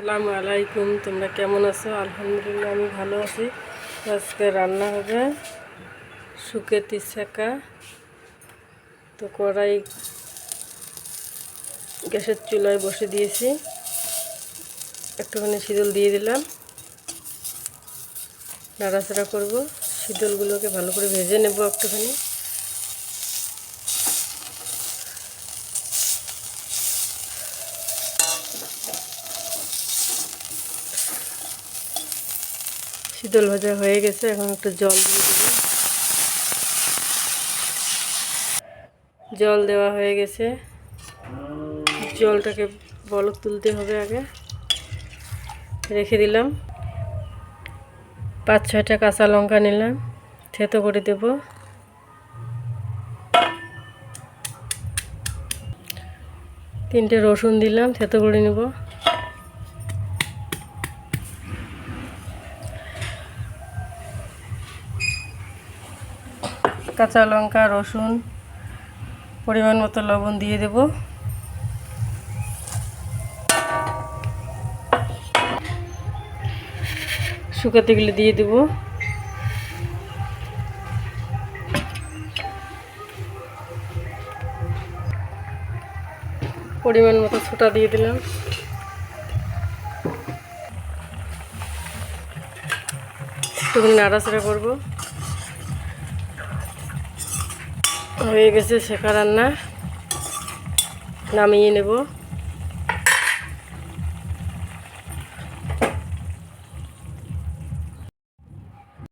আসসালামু আলাইকুম। তোমরা কেমন আছো? আলহামদুলিল্লাহ আমি ভালো আছি। আজকে রান্না হবে শুকেতি ছেঁকা। তো কড়াই গ্যাসের চুলায় বসে দিয়েছি, একটুখানি শীতল দিয়ে দিলাম, নাড়াচাড়া করব। শীতলগুলোকে ভালো করে ভেজে নেব একটুখানি। শীতল ভাজা হয়ে গেছে, এখন একটু জল দিয়ে দেব। জল দেওয়া হয়ে গেছে, জলটাকে বলক তুলতে হবে। আগে রেখে দিলাম। 5-6টা কাঁচা লঙ্কা নিলাম, থেতো করে দেব। তিনটে রসুন দিলাম, থেতো করে নেব। কাঁচা লঙ্কা, রসুন, পরিমাণ মতো লবণ দিয়ে দেব। শুকাতিগুলো দিয়ে দেব। পরিমাণ মতো ছোটা দিয়ে দিলাম। একটুখানি নাড়াচাড়া করব। হয়ে গেছে ছেঁকা রান্না, নামিয়ে নেব।